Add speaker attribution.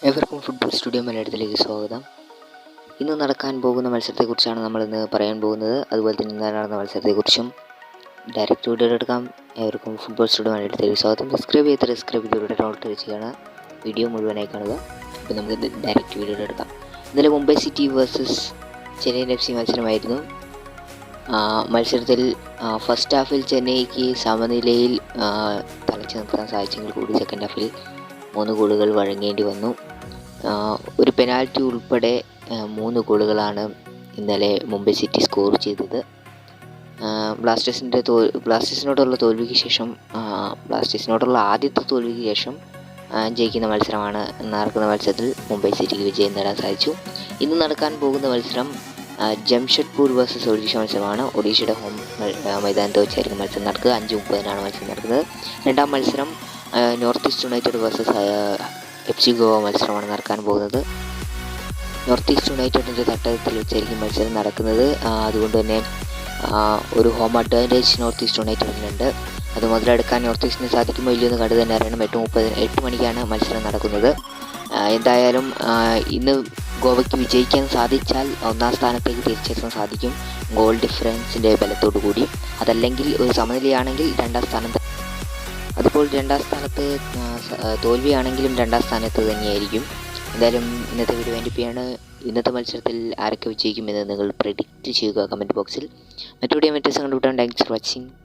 Speaker 1: ഏവർക്കും football studio മലയാളത്തിലേക്ക് സ്വാഗതം. ഇന്ന് നടക്കാൻ പോകുന്ന മത്സരത്തെക്കുറിച്ചാണ് നമ്മളിന്ന് പറയാൻ പോകുന്നത്. അതുപോലെ തന്നെ ഇന്നലെ നടന്ന മത്സരത്തെക്കുറിച്ചും ഡയറക്റ്റ് വീഡിയോ എടുക്കാം. ഏവർക്കും ഫുട്ബോൾ സ്റ്റുഡിയോ മലയാളത്തിലേക്ക് സ്വാഗതം. സബ്സ്ക്രൈബ് ചെയ്തിട്ട് നോട്ട് ചെയ്യുകയാണ്. വീഡിയോ മുഴുവനായി കാണുക. അപ്പോൾ നമുക്ക് ഡയറക്റ്റ് വീഡിയോ എടുക്കാം. ഇന്നലെ Mumbai city versus Chennaiyin FC മത്സരമായിരുന്നു. മത്സരത്തിൽ ഫസ്റ്റ് ഹാഫിൽ ചെന്നൈക്ക് സമനിലയിൽ തളച്ചു നിർത്താൻ സാധിച്ചെങ്കിൽ കൂടി സെക്കൻഡ് ഹാഫിൽ 3 ഗോളുകൾ വഴങ്ങേണ്ടി വന്നു. ഒരു പെനാൽറ്റി ഉൾപ്പെടെ 3 ഗോളുകളാണ് ഇന്നലെ മുംബൈ സിറ്റി സ്കോർ ചെയ്തത്. ബ്ലാസ്റ്റേഴ്സിനോടുള്ള തോൽവിക്ക് ശേഷം ബ്ലാസ്റ്റേഴ്സിനോടുള്ള ആദ്യത്തെ തോൽവിക്ക് ശേഷം ജയിക്കുന്ന മത്സരമാണ് നടക്കുന്ന മത്സരത്തിൽ മുംബൈ സിറ്റിക്ക് വിജയം നേടാൻ സാധിച്ചു. ഇന്ന് നടക്കാൻ പോകുന്ന മത്സരം ജംഷഡ്പൂർ വേഴ്സസ് ഒഡീഷ മത്സരമാണ്. ഒഡീഷയുടെ ഹോം മൈതാനത്ത് വെച്ചായിരിക്കും മത്സരം നടക്കുക. 5:30 മത്സരം നടക്കുന്നത്. രണ്ടാം മത്സരം north east United versus FC Goa മത്സരമാണ് നടക്കാൻ പോകുന്നത്. നോർത്ത് ഈസ്റ്റ് യുണൈറ്റഡിൻ്റെ തട്ടകത്തിൽ വെച്ചായിരിക്കും മത്സരം നടക്കുന്നത്. അതുകൊണ്ട് തന്നെ ഒരു ഹോം അഡ്വാൻറ്റേജ് നോർത്ത് ഈസ്റ്റ് യുണൈറ്റഡിനുണ്ട്. അത് മുതലെടുക്കാൻ നോർത്ത് ഈസ്റ്റിന് സാധിക്കുമോ ഇല്ലയോ എന്ന് കണ്ടു തന്നെ അറിയണം. 8 മണിക്കാണ് മത്സരം നടക്കുന്നത്. എന്തായാലും ഇന്ന് ഗോവയ്ക്ക് വിജയിക്കാൻ സാധിച്ചാൽ 1ാം സ്ഥാനത്തേക്ക് തിരിച്ചെത്താൻ സാധിക്കും ഗോൾ ഡിഫറൻസിൻ്റെ ബലത്തോടു കൂടി. അതല്ലെങ്കിൽ ഒരു സമനിലയാണെങ്കിൽ 2ാം സ്ഥാനം. അതുപോലെ 2ാം സ്ഥാനത്ത് തോൽവിയാണെങ്കിലും 2ാം സ്ഥാനത്ത് തന്നെയായിരിക്കും. എന്തായാലും ഇന്നത്തെ വീഡിയോ വേണ്ടിയാണ്. ഇന്നത്തെ മത്സരത്തിൽ ആരൊക്കെ വിജയിക്കുമെന്ന് നിങ്ങൾ പ്രെഡിക്റ്റ് ചെയ്യുക കമൻറ്റ് ബോക്സിൽ. മറ്റു വീഡിയോ മറ്റു കണ്ടുപിട്ടാൻ താങ്ക്സ് ഫോർ വാച്ചിങ്.